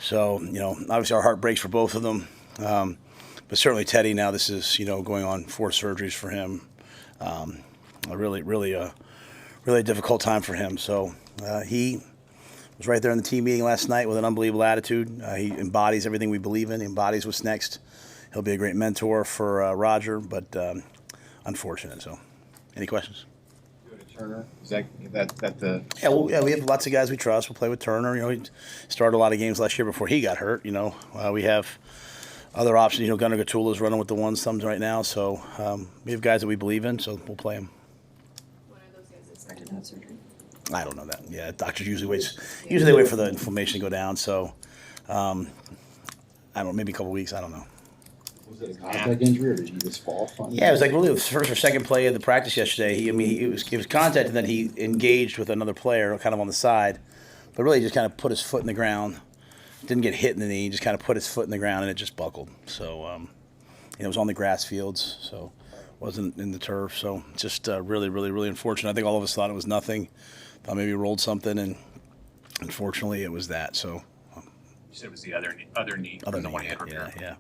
So, obviously our heart breaks for both of them. But certainly Teddy now, this is, going on 4 surgeries for him. A really difficult time for him. So he was right there in the team meeting last night with an unbelievable attitude. He embodies everything we believe in. He embodies what's next. He'll be a great mentor for Roger, but unfortunate. So, any questions? Turner, is that the? Yeah, we have lots of guys we trust. We'll play with Turner. He started a lot of games last year before he got hurt. We have other options. Gunnar Gatula's running with the ones thumbs right now. So we have guys that we believe in. So we'll play them. When are those guys expected to have surgery? I don't know that. Yeah, doctors usually they wait for the inflammation to go down. So I don't know, maybe a couple weeks. I don't know. Was it a contact injury, or did he just fall? Yeah, it was like really the first or second play of the practice yesterday. He was contact, and then he engaged with another player kind of on the side, but really just kind of put his foot in the ground. Didn't get hit in the knee. Just kind of put his foot in the ground, and it just buckled. So it was on the grass fields, so wasn't in the turf. So just really unfortunate. I think all of us thought it was nothing. Thought maybe he rolled something, and unfortunately it was that. So you said it was the other knee. Other knee, one he had repaired. yeah.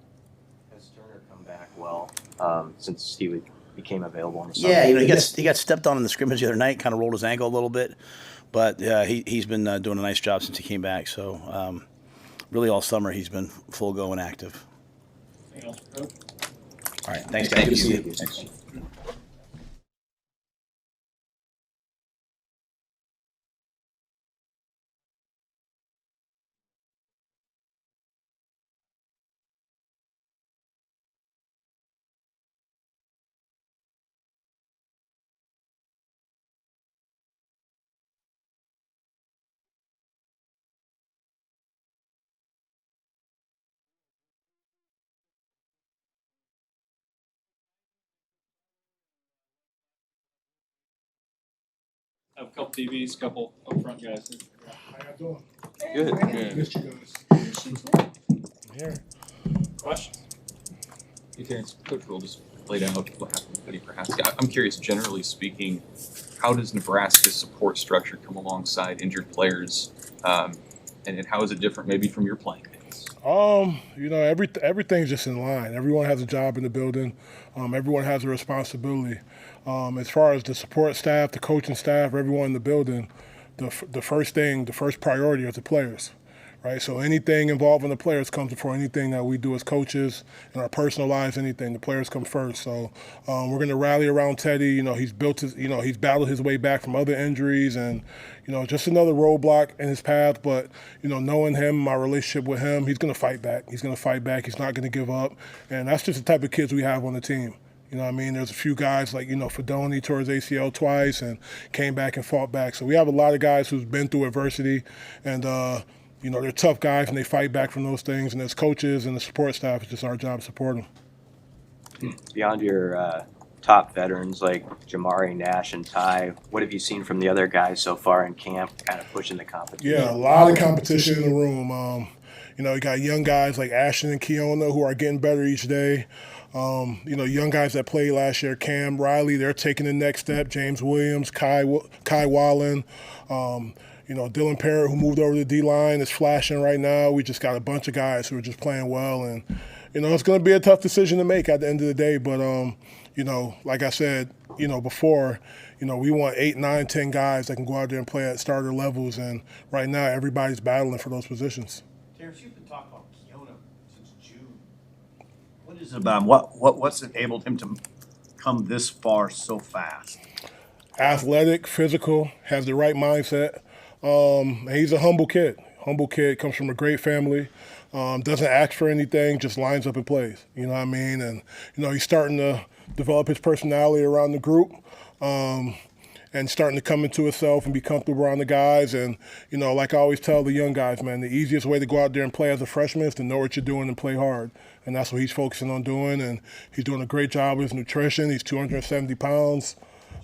Back well since he became available on the side. Yeah, he got stepped on in the scrimmage the other night, kind of rolled his ankle a little bit, but he's been doing a nice job since he came back. So really all summer he's been full go and active. Anything else, Coach? All right, thanks guys. Good to see you. Thanks. Have a couple TVs, couple up front guys. How y'all Good. doing? Missed you guys. Here. Questions? Hey, Terrence, Coach Will just laid out what happened with Cody Prohaska. I'm curious, generally speaking, how does Nebraska's support structure come alongside injured players, and how is it different maybe from your playing days? Everything's just in line. Everyone has a job in the building. Everyone has a responsibility. As far as the support staff, the coaching staff, everyone in the building, the first priority is the players, right? So anything involving the players comes before anything that we do as coaches in our personal lives. Anything, the players come first. So we're going to rally around Teddy. He's he's battled his way back from other injuries, and just another roadblock in his path. But knowing him, my relationship with him, he's going to fight back. He's going to fight back. He's not going to give up, and that's just the type of kids we have on the team. There's a few guys like, Fedoni tore his ACL twice and came back and fought back. So we have a lot of guys who's been through adversity, and, they're tough guys and they fight back from those things. And as coaches and the support staff, it's just our job to support them. Beyond your top veterans like Jamari, Nash, and Ty, what have you seen from the other guys so far in camp, kind of pushing the competition? Yeah, a lot of competition in the room. You got young guys like Ashton and Keona who are getting better each day. Young guys that played last year, Cam, Riley, they're taking the next step. James Williams, Kai Wallen, Dylan Parrott, who moved over to the D-line, is flashing right now. We just got a bunch of guys who are just playing well. And, it's going to be a tough decision to make at the end of the day. But, like I said, before, we want 8, 9, 10 guys that can go out there and play at starter levels. And right now, everybody's battling for those positions. Terrence, you've been talking about Keona since June. What is it about him? What's enabled him to come this far so fast? Athletic, physical, has the right mindset. And he's a humble kid. Comes from a great family. Doesn't ask for anything, just lines up and plays. You know what I mean? And, he's starting to develop his personality around the group. And starting to come into himself and be comfortable around the guys. And, like I always tell the young guys, man, the easiest way to go out there and play as a freshman is to know what you're doing and play hard. And that's what he's focusing on doing. And he's doing a great job with his nutrition. He's 270 pounds.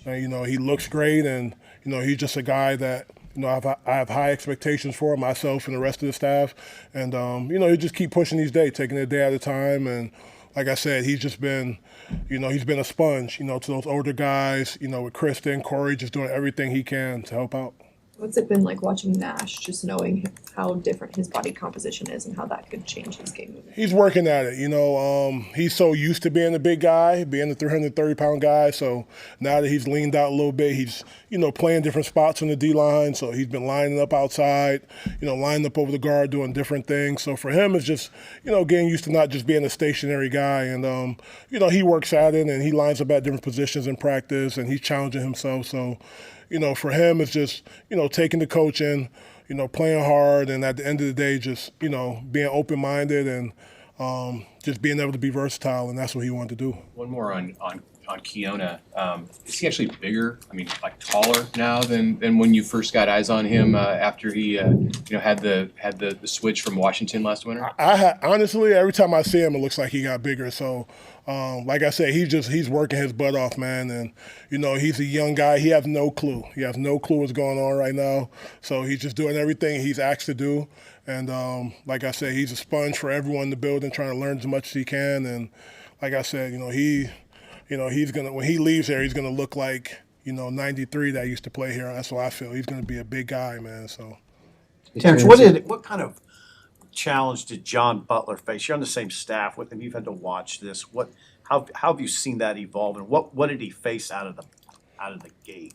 And, he looks great. And, he's just a guy that, I have high expectations for him, myself and the rest of the staff. And, you just keep pushing each day, taking it a day at a time. And, like I said, he's just been, he's been a sponge, to those older guys, with Kristen, Corey, just doing everything he can to help out. What's it been like watching Nash, just knowing how different his body composition is and how that could change his game movement? He's working at it, he's so used to being the big guy, being the 330-pound guy. So now that he's leaned out a little bit, he's, playing different spots on the D-line. So he's been lining up outside, lining up over the guard, doing different things. So for him, it's just, getting used to not just being a stationary guy. And, he works at it and he lines up at different positions in practice and he's challenging himself. So, for him, it's just, taking the coaching, playing hard, and at the end of the day, just, being open-minded and just being able to be versatile, and that's what he wanted to do. One more on Keona. Is he actually bigger? I mean, like taller now than when you first got eyes on him after he had the switch from Washington last winter? Honestly, every time I see him, it looks like he got bigger. So, like I said, he's working his butt off, man. And he's a young guy. He has no clue. He has no clue what's going on right now. So he's just doing everything he's asked to do. And like I said, he's a sponge for everyone in the building, trying to learn as much as he can. And like I said, he's gonna, when he leaves here, he's gonna look like 93 that used to play here. That's what I feel. He's gonna be a big guy, man. So, Terrence, what kind of challenge did John Butler face? You're on the same staff with him. You've had to watch this. How have you seen that evolve, and what did he face out of the gate?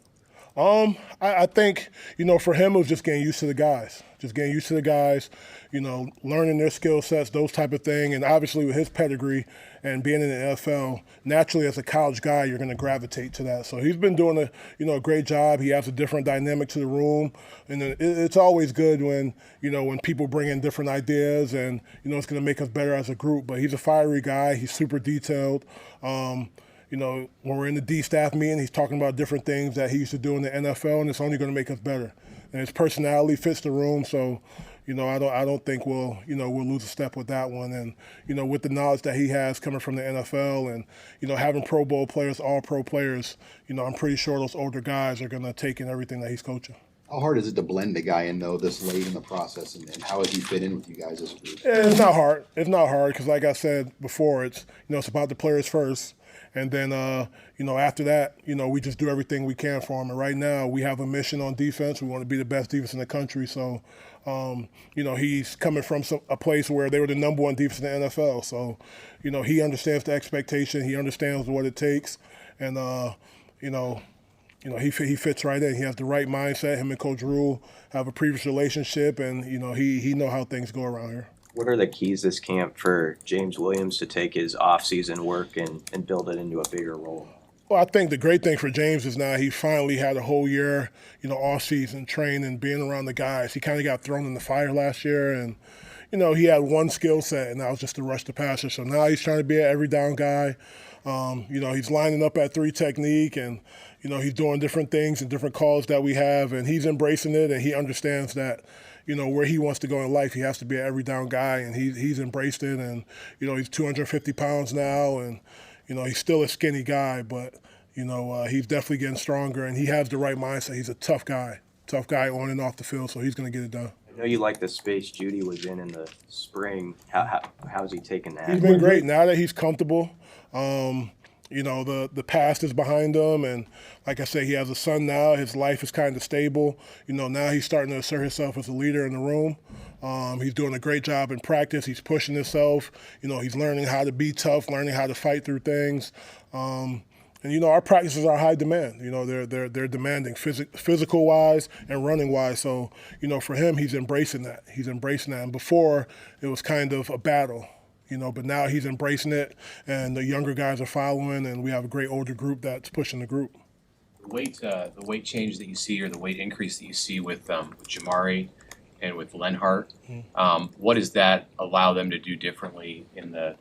I think, for him, it was just getting used to the guys. Learning their skill sets, those type of thing. And obviously with his pedigree and being in the NFL, naturally as a college guy, you're going to gravitate to that. So he's been doing a great job. He has a different dynamic to the room. And it's always good when people bring in different ideas and, it's going to make us better as a group. But he's a fiery guy. He's super detailed. When we're in the D-staff meeting, he's talking about different things that he used to do in the NFL, and it's only going to make us better. And his personality fits the room, so I don't think we'll lose a step with that one. And with the knowledge that he has coming from the NFL, and having Pro Bowl players, all pro players, I'm pretty sure those older guys are going to take in everything that he's coaching. How hard is it to blend a guy in, though, this late in the process, and how has he fit in with you guys as a group? It's not hard. It's not hard because, like I said before, it's it's about the players first. And then, after that, we just do everything we can for him. And right now, we have a mission on defense. We want to be the best defense in the country. So, he's coming from a place where they were the number one defense in the NFL. So, he understands the expectation. He understands what it takes. And, he fits right in. He has the right mindset. Him and Coach Rule have a previous relationship. And, he know how things go around here. What are the keys this camp for James Williams to take his off-season work and build it into a bigger role? Well, I think the great thing for James is now he finally had a whole year, off-season training, being around the guys. He kind of got thrown in the fire last year, and, he had one skill set, and that was just to rush the passer. So now he's trying to be an every down guy. He's lining up at 3 technique, and, he's doing different things and different calls that we have, and he's embracing it, and he understands that, where he wants to go in life, he has to be an every down guy, and he's embraced it. And, he's 250 pounds now, and, he's still a skinny guy, but, he's definitely getting stronger, and he has the right mindset. He's a tough guy on and off the field, so he's going to get it done. I know you like the space Judy was in the spring. How's he taking that? He's been great. Now that he's comfortable, the past is behind him, and like I say, he has a son now. His life is kind of stable. Now he's starting to assert himself as a leader in the room. He's doing a great job in practice. He's pushing himself. He's learning how to be tough, learning how to fight through things. And our practices are high demand. They're demanding physical wise and running wise. So for him, he's embracing that. And before it was kind of a battle. But now he's embracing it, and the younger guys are following, and we have a great older group that's pushing the group. The weight change that you see, or the weight increase that you see with Jamari and with Lenhart, what does that allow them to do differently in the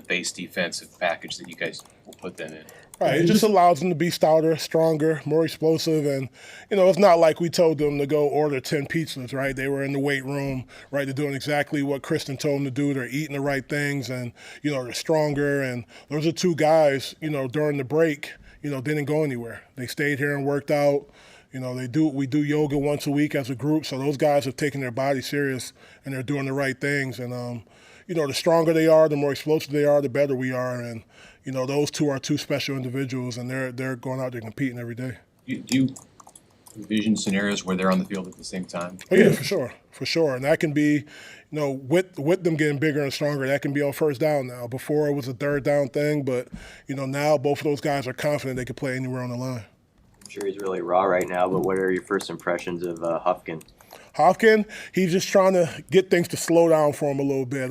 base defensive package that you guys will put them in? Right, it just allows them to be stouter, stronger, more explosive, and it's not like we told them to go order 10 pizzas, right? They were in the weight room, right? They're doing exactly what Kristen told them to do. They're eating the right things, and they're stronger. And those are 2 guys, during the break, didn't go anywhere. They stayed here and worked out. We do yoga once a week as a group, so those guys have taken their body serious and they're doing the right things. And the stronger they are, the more explosive they are, the better we are. And those 2 are 2 special individuals, and they're going out there competing every day. Do envision scenarios where they're on the field at the same time? Oh yeah, for sure, and that can be, with them getting bigger and stronger, that can be on first down now. Before it was a third down thing, but now both of those guys are confident they can play anywhere on the line. I'm sure he's really raw right now, but what are your first impressions of Hufkin? Hopkins, he's just trying to get things to slow down for him a little bit.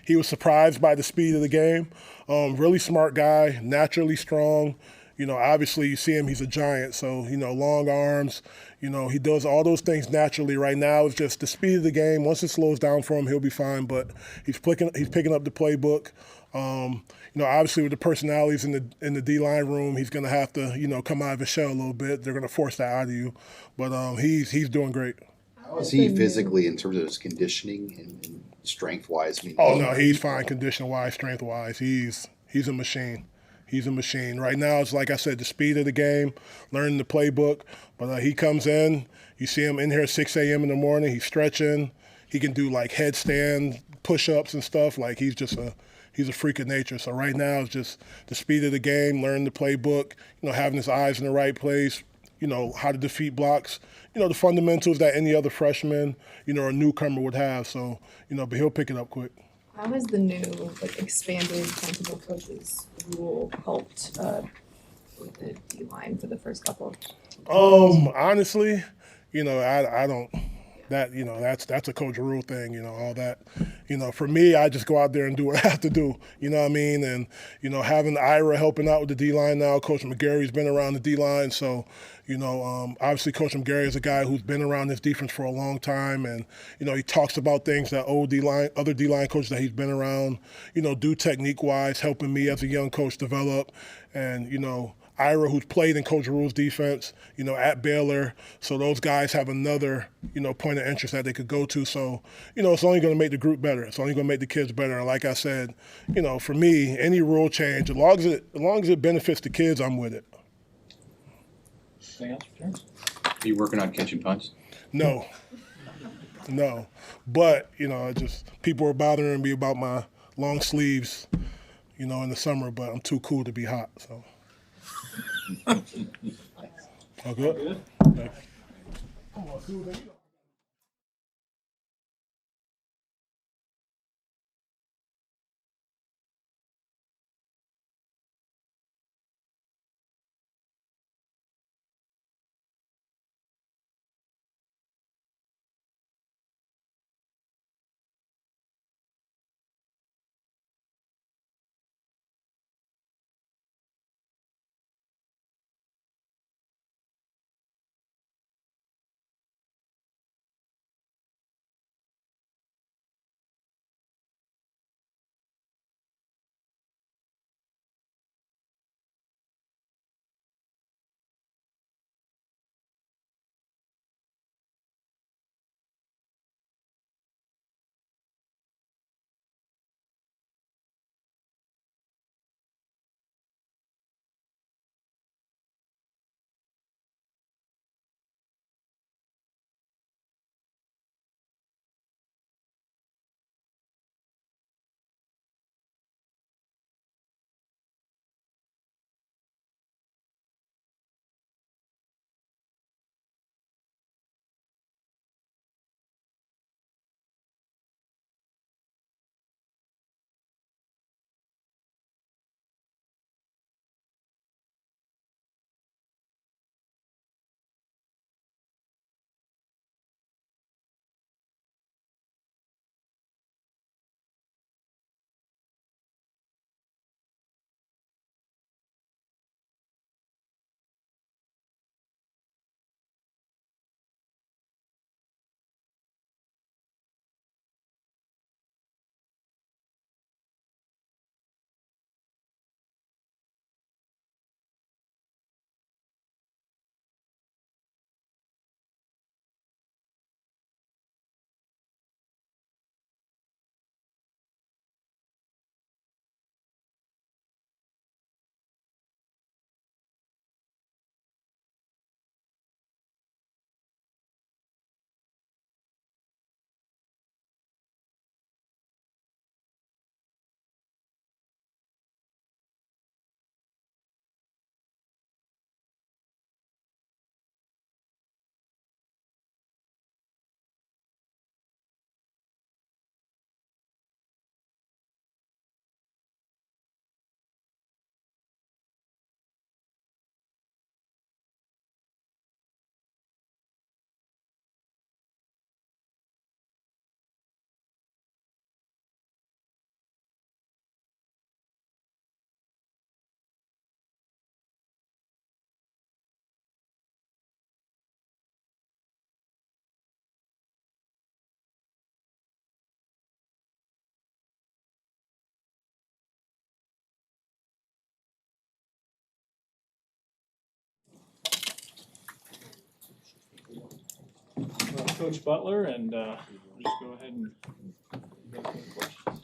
He was surprised by the speed of the game. Really smart guy, naturally strong. Obviously you see him, he's a giant, so, long arms. He does all those things naturally. Right now it's just the speed of the game. Once it slows down for him, he'll be fine, but he's picking up the playbook. Obviously with the personalities in the D-line room, he's going to have to, come out of his shell a little bit. They're going to force that out of you, but he's doing great. How is he physically in terms of his conditioning and strength-wise? I mean, Oh no, he's fine condition-wise, strength-wise. He's a machine. He's a machine. Right now, it's like I said, the speed of the game, learning the playbook. But he comes in, you see him in here at 6 a.m. in the morning. He's stretching. He can do like headstand push-ups and stuff. Like he's a freak of nature. So right now, it's just the speed of the game, learning the playbook. Having his eyes in the right place. How to defeat blocks. The fundamentals that any other freshman, or newcomer would have. So, but he'll pick it up quick. How has the new expanded principal coaches rule helped with the D line for the first couple? Honestly, I don't. That's a coach rule thing. All that. For me, I just go out there and do what I have to do. You know what I mean? And having Ira helping out with the D line now, Coach McGarry's been around the D line, so obviously Coach McGarry is a guy who's been around this defense for a long time, and he talks about things that other D line coaches that he's been around, do technique wise, helping me as a young coach develop, and Ira, who's played in Coach Rule's defense, at Baylor. So those guys have another, point of interest that they could go to. So, it's only going to make the group better. It's only going to make the kids better. And like I said, for me, any rule change, as long as it benefits the kids, I'm with it. Anything else, Terrence? Are you working on catching punts? No. But, just people are bothering me about my long sleeves, in the summer, but I'm too cool to be hot, so. All good? Good? Coach Butler, and we'll just go ahead and go through the questions.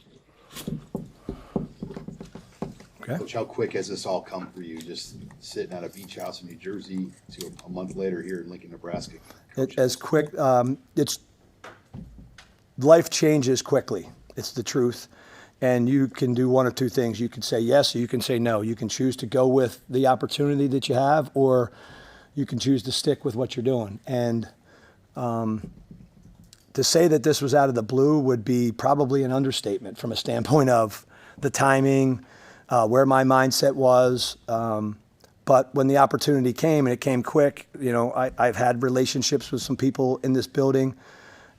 Coach, how quick has this all come for you, just sitting at a beach house in New Jersey to a month later here in Lincoln, Nebraska? As quick, it's life changes quickly. It's the truth. And you can do one of two things. You can say yes, or you can say no. You can choose to go with the opportunity that you have, or you can choose to stick with what you're doing. And to say that this was out of the blue would be probably an understatement from a standpoint of the timing, where my mindset was. But when the opportunity came, and it came quick, I've had relationships with some people in this building,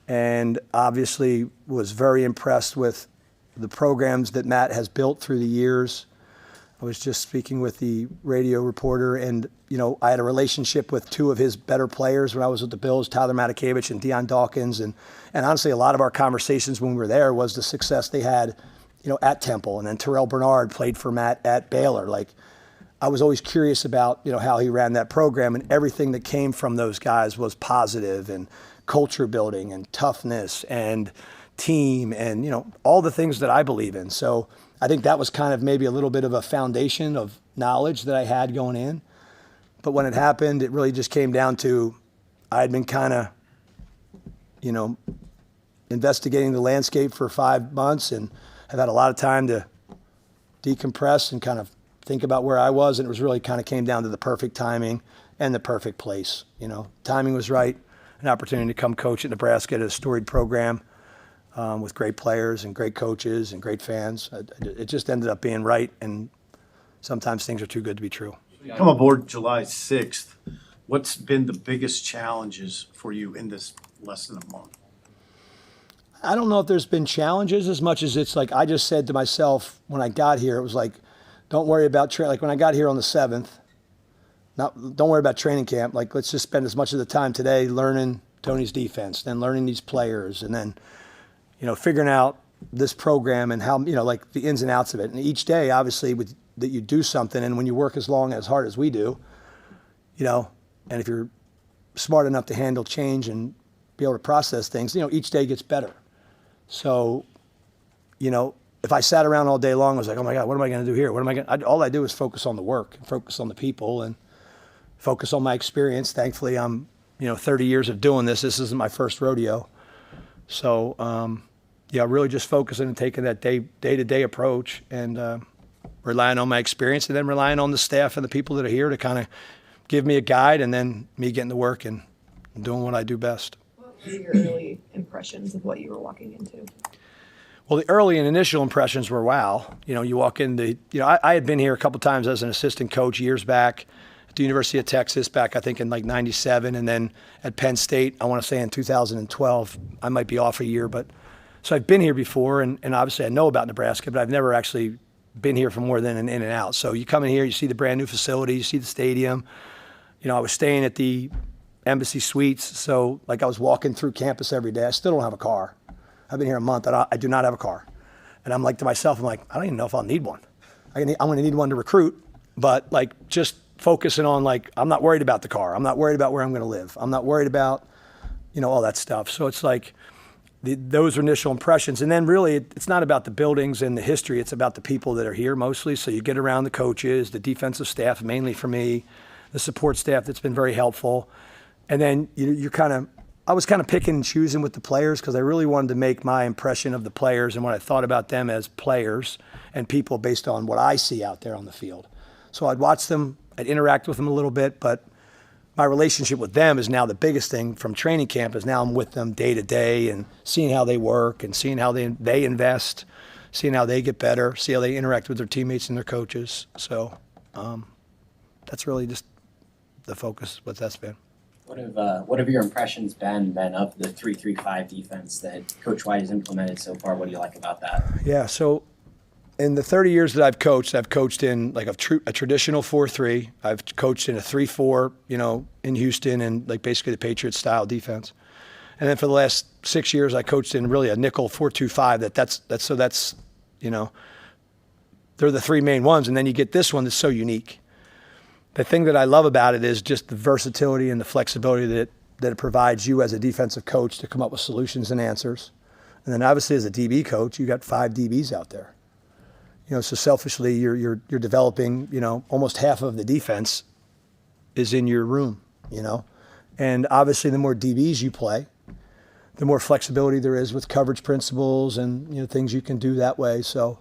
and obviously was very impressed with the programs that Matt has built through the years. I was just speaking with the radio reporter, and I had a relationship with two of his better players when I was with the Bills, Tyler Matakevich and Deion Dawkins, and honestly, a lot of our conversations when we were there was the success they had, at Temple, and then Terrell Bernard played for Matt at Baylor. Like, I was always curious about how he ran that program, and everything that came from those guys was positive, and culture building and toughness and team and all the things that I believe in. So I think that was kind of maybe a little bit of a foundation of knowledge that I had going in. But when it happened, it really just came down to I had been kind of investigating the landscape for 5 months, and I've had a lot of time to decompress and kind of think about where I was, and it was really kind of came down to the perfect timing and the perfect place. Timing was right, an opportunity to come coach at Nebraska at a storied program with great players and great coaches and great fans. It just ended up being right, and sometimes things are too good to be true. Come aboard July 6th. What's been the biggest challenges for you in this less than a month? I don't know if there's been challenges as much as it's like I just said to myself when I got here, it was like, don't worry about like when I got here on the 7th, don't worry about training camp. Like, let's just spend as much of the time today learning Tony's defense, then learning these players, and then, figuring out this program and how, like the ins and outs of it. And each day, obviously, that you do something, and when you work as hard as we do, and if you're smart enough to handle change and be able to process things, each day gets better. So, if I sat around all day long, I was like, oh my God, what am I going to do here? All I do is focus on the work, and focus on the people, and focus on my experience. Thankfully, I'm, 30 years of doing this. This isn't my first rodeo. So, really just focusing and taking that day-to-day approach, and relying on my experience, and then relying on the staff and the people that are here to kind of give me a guide, and then me getting to work and doing what I do best. What were your early impressions of what you were walking into? Well, the early and initial impressions were, wow. You walk in I had been here a couple times as an assistant coach years back at the University of Texas back, I think, in like 97, and then at Penn State, I want to say in 2012. I might be off a year, but so I've been here before, and obviously I know about Nebraska, but I've never actually been here for more than an in and out. So you come in here, you see the brand new facility, you see the stadium. I was staying at the Embassy Suites, so like I was walking through campus every day. I still don't have a car. I've been here a month, and I do not have a car. And I'm like to myself, I don't even know if I'll need one. I'm going to need one to recruit, but like just focusing on like, I'm not worried about the car. I'm not worried about where I'm going to live. I'm not worried about, all that stuff. So it's like those are initial impressions. And then really it's not about the buildings and the history. It's about the people that are here mostly. So you get around the coaches, the defensive staff, mainly for me, the support staff that's been very helpful. And then I was kind of picking and choosing with the players because I really wanted to make my impression of the players and what I thought about them as players and people based on what I see out there on the field. So I'd watch them, I'd interact with them a little bit, but my relationship with them is now the biggest thing from training camp is now I'm with them day to day and seeing how they work and seeing how they invest, seeing how they get better, see how they interact with their teammates and their coaches. So that's really just the focus, what that's been. What have your impressions been then of the 3-3-5 defense that Coach White has implemented so far? What do you like about that? Yeah, so in the 30 years that I've coached in like a traditional 4-3. I've coached in a 3-4, in Houston and like basically the Patriots style defense. And then for the last 6 years, I coached in really a nickel 4-2-5. That's they're the three main ones. And then you get this one that's so unique. The thing that I love about it is just the versatility and the flexibility that that it provides you as a defensive coach to come up with solutions and answers. And then obviously as a DB coach, you got 5 DBs out there. So selfishly, you're developing, almost half of the defense is in your room, And obviously the more DBs you play, the more flexibility there is with coverage principles and, things you can do that way. So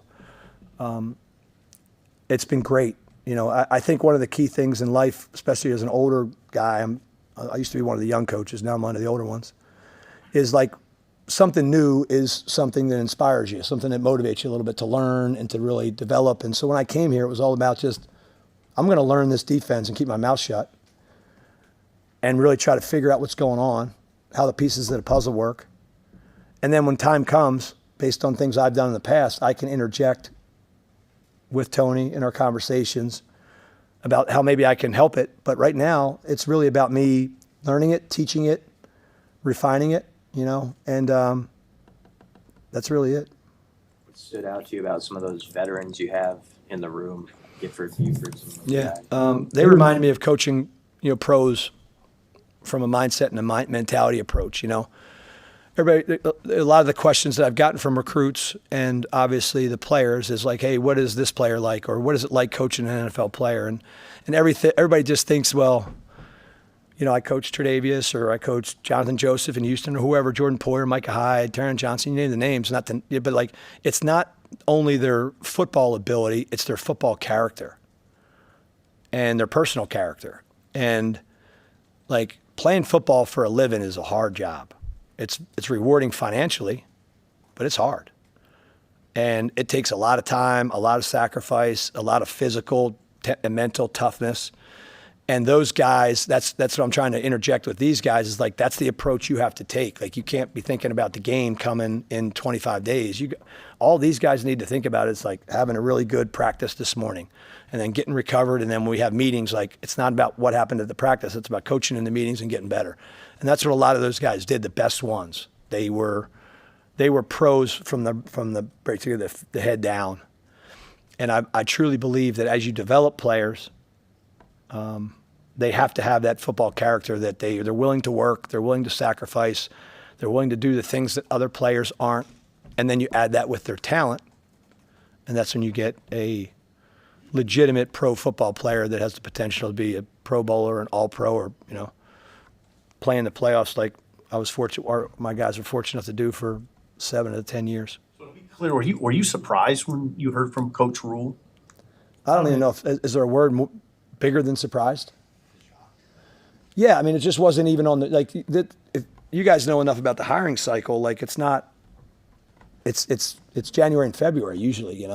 it's been great. I think one of the key things in life, especially as an older guy, I used to be one of the young coaches, now I'm one of the older ones, is like something new is something that inspires you, something that motivates you a little bit to learn and to really develop. And so when I came here, it was all about just, I'm going to learn this defense and keep my mouth shut and really try to figure out what's going on, how the pieces of the puzzle work. And then when time comes, based on things I've done in the past, I can interject with Tony in our conversations about how maybe I can help it. But right now, it's really about me learning it, teaching it, refining it, and that's really it. What stood out to you about some of those veterans you have in the room, Gifford, Buford, some of those guys? They remind me of coaching, pros from a mindset and a mentality approach, Everybody, a lot of the questions that I've gotten from recruits and obviously the players is like, hey, what is this player like? Or what is it like coaching an NFL player? And everybody just thinks, well, I coached Tre'Davious or I coached Jonathan Joseph in Houston or whoever, Jordan Poyer, Micah Hyde, Taron Johnson, you name the names. But like, it's not only their football ability, it's their football character and their personal character. And like playing football for a living is a hard job. It's rewarding financially, but it's hard. And it takes a lot of time, a lot of sacrifice, a lot of physical and mental toughness. And those guys, that's what I'm trying to interject with these guys is like, that's the approach you have to take. Like you can't be thinking about the game coming in 25 days. All these guys need to think about is like having a really good practice this morning and then getting recovered. And then when we have meetings, like it's not about what happened at the practice. It's about coaching in the meetings and getting better. And that's what a lot of those guys did, the best ones. They were pros from the head down. And I truly believe that as you develop players, they have to have that football character that they're willing to work, they're willing to sacrifice, they're willing to do the things that other players aren't. And then you add that with their talent, and that's when you get a legitimate pro football player that has the potential to be a Pro Bowler, an All-Pro, or play in the playoffs like I was fortunate, or my guys were fortunate enough to do for 7 to 10 years. So to be clear, were you surprised when you heard from Coach Rule? I don't even know is there a word bigger than surprised? Yeah, I mean, it just wasn't even on the if you guys know enough about the hiring cycle. Like, it's not. It's January and February usually.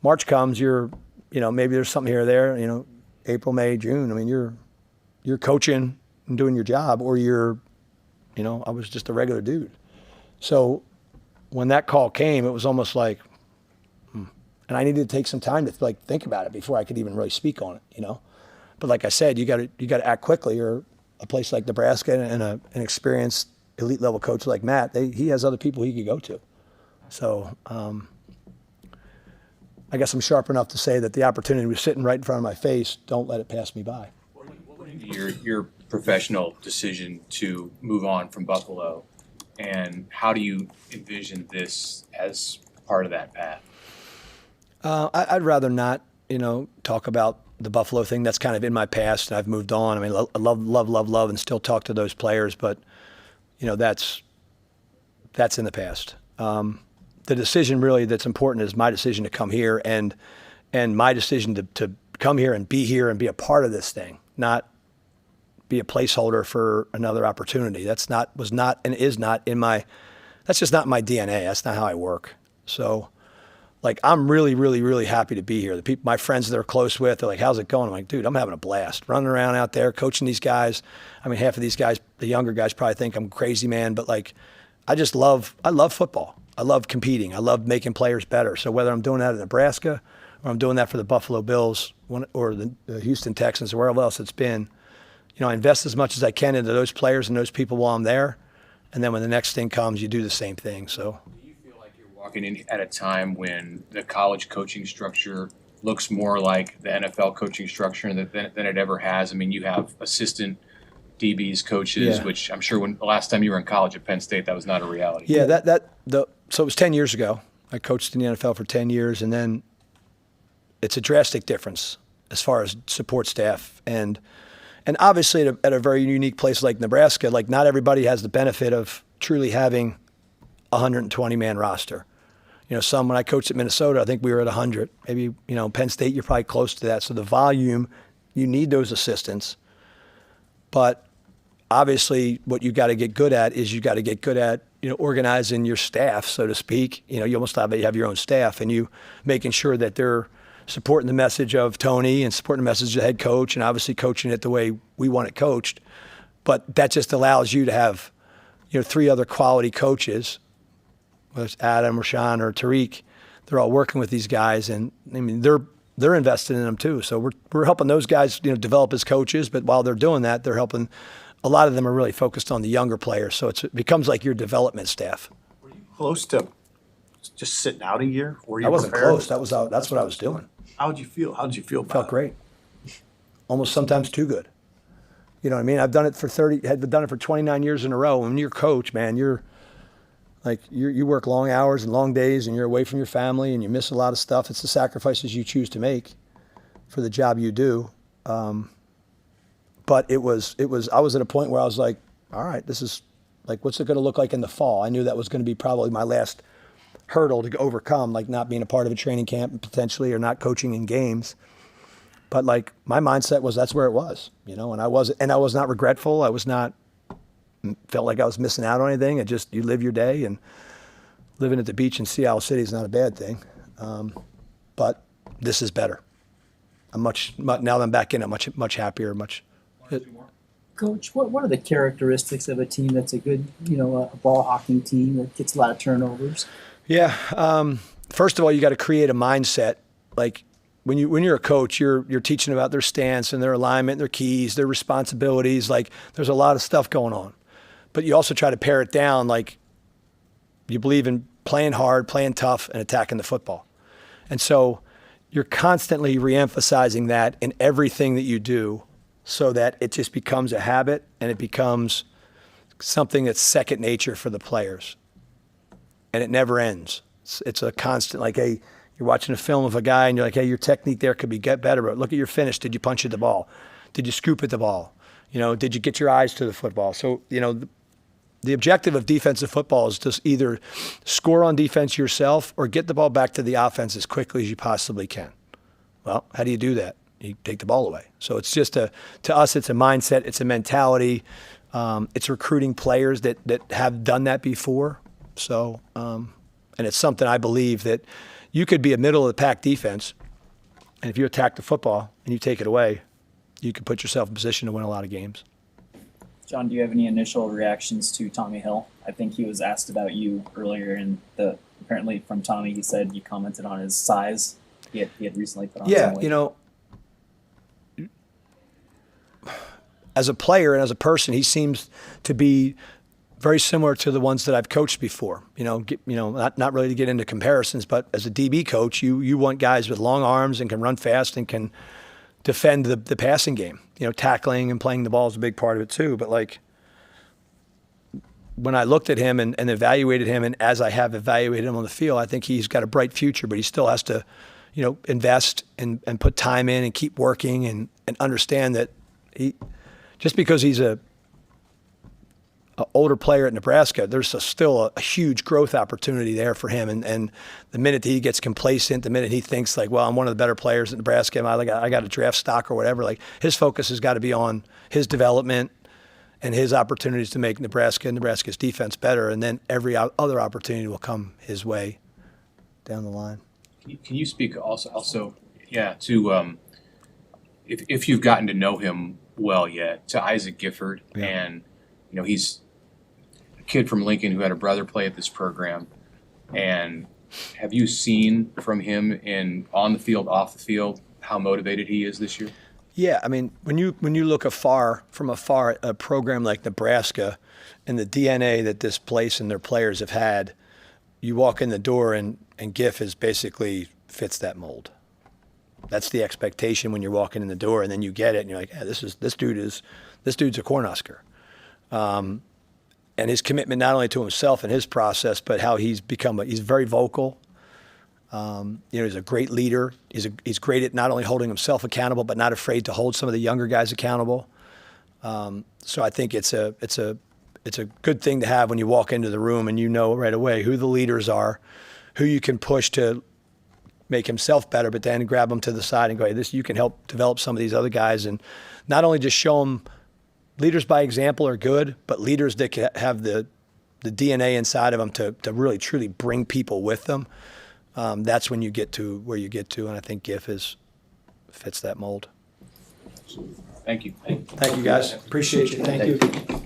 March comes, maybe there's something here or there. April, May, June. I mean, you're coaching and doing your job, or I was just a regular dude. So when that call came, it was almost like, and I needed to take some time to think about it before I could even really speak on it. But like I said, you got to act quickly, or a place like Nebraska and an experienced elite level coach like Matt, he has other people he could go to. So I guess I'm sharp enough to say that the opportunity was sitting right in front of my face. Don't let it pass me by. Your professional decision to move on from Buffalo, and how do you envision this as part of that path? I'd rather not, talk about the Buffalo thing. That's kind of in my past, and I've moved on. I mean, I love, and still talk to those players, but that's in the past. The decision really that's important is my decision to come here, and my decision to come here and be a part of this thing, not be a placeholder for another opportunity. That's not in my. That's just not my DNA. That's not how I work. So. I'm really, really, really happy to be here. The people, my friends that are close with, they're like, how's it going? I'm like, dude, I'm having a blast running around out there, coaching these guys. I mean, half of these guys, the younger guys probably think I'm crazy, man. But I love football. I love competing. I love making players better. So whether I'm doing that in Nebraska or I'm doing that for the Buffalo Bills or the Houston Texans or wherever else it's been, I invest as much as I can into those players and those people while I'm there. And then when the next thing comes, you do the same thing. So. Walking in at a time when the college coaching structure looks more like the NFL coaching structure than it ever has. I mean, you have assistant DBs, coaches, Yeah. which I'm sure when the last time you were in college at Penn State, that was not a reality. Yeah, so it was 10 years ago. I coached in the NFL for 10 years, and then it's a drastic difference as far as support staff. And obviously at a very unique place like Nebraska, like not everybody has the benefit of truly having a 120-man roster. When I coached at Minnesota, I think we were at 100. Maybe, Penn State, you're probably close to that. So the volume, you need those assistants. But obviously what you got to get good at is you got to get good at, organizing your staff, so to speak. You almost have your own staff, and you making sure that they're supporting the message of Tony and supporting the message of the head coach, and obviously coaching it the way we want it coached. But that just allows you to have, 3 other quality coaches, whether it's Adam, Rashawn, or Tariq. They're all working with these guys, and I mean they're invested in them too. So we're helping those guys, develop as coaches. But while they're doing that, they're helping. A lot of them are really focused on the younger players. So it becomes like your development staff. Were you close to just sitting out a year? Were you I wasn't prepared? close. That's what I was doing. How did you feel? How did you feel about Felt it? great. Almost sometimes too good. You know what I mean? I've done it for 29 years in a row. When you're a coach, man, you work long hours and long days, and you're away from your family, and you miss a lot of stuff. It's the sacrifices you choose to make for the job you do. But I was at a point where I was like, all right, this is like, what's it going to look like in the fall? I knew that was going to be probably my last hurdle to overcome, like not being a part of a training camp potentially, or not coaching in games. But like my mindset was that's where it was, and I was not regretful. I was not felt like I was missing out on anything. You live your day, and living at the beach in Seattle City is not a bad thing. But this is better. I'm now that I'm back in it, much happier, Coach, what are the characteristics of a team that's a good, a ball hawking team that gets a lot of turnovers? Yeah. First of all, you got to create a mindset. Like when you're a coach, you're teaching about their stance and their alignment, their keys, their responsibilities. Like there's a lot of stuff going on, but you also try to pare it down. Like you believe in playing hard, playing tough, and attacking the football. And so you're constantly reemphasizing that in everything that you do, so that it just becomes a habit and it becomes something that's second nature for the players. And it never ends. It's a constant, like, hey, you're watching a film of a guy and you're like, hey, your technique there could get better, but look at your finish. Did you punch at the ball? Did you scoop at the ball? Did you get your eyes to the football? So, the objective of defensive football is to either score on defense yourself or get the ball back to the offense as quickly as you possibly can. Well, how do you do that? You take the ball away. So it's just to us, it's a mindset, it's a mentality. It's recruiting players that have done that before. So, and it's something I believe that you could be a middle of the pack defense, and if you attack the football and you take it away, you can put yourself in position to win a lot of games. John, do you have any initial reactions to Tommy Hill? I think he was asked about you earlier, and apparently from Tommy, he said you commented on his size. He had recently put on some weight. As a player and as a person, he seems to be very similar to the ones that I've coached before. Not really to get into comparisons, but as a DB coach, you want guys with long arms and can run fast and can defend the passing game. Tackling and playing the ball is a big part of it too. But like when I looked at him and evaluated him, and as I have evaluated him on the field, I think he's got a bright future, but he still has to, invest and put time in and keep working and understand that just because he's a older player at Nebraska, there's still a huge growth opportunity there for him. And the minute that he gets complacent, the minute he thinks like, well, I'm one of the better players at Nebraska, I got a draft stock or whatever, like his focus has got to be on his development and his opportunities to make Nebraska's defense better. And then every other opportunity will come his way down the line. Can you speak also to if you've gotten to know him well yet, to Isaac Gifford, and he's a kid from Lincoln who had a brother play at this program, and have you seen from him on the field, off the field, how motivated he is this year? Yeah, I mean, when you look from afar at a program like Nebraska and the DNA that this place and their players have had, you walk in the door and Giff is basically fits that mold. That's the expectation when you're walking in the door, and then you get it and you're like, this dude is this dude's a Cornhusker. And his commitment not only to himself and his process, but how he's he's very vocal. He's a great leader. He's great at not only holding himself accountable, but not afraid to hold some of the younger guys accountable. So I think it's a good thing to have when you walk into the room and you know right away who the leaders are, who you can push to make himself better, but then grab them to the side and go, hey, you can help develop some of these other guys, and not only just show them leaders by example are good, but leaders that can have the DNA inside of them to really truly bring people with them. That's when you get to where you get to, and I think GIF fits that mold. Thank you. Thank you, guys. Appreciate you. Thank you.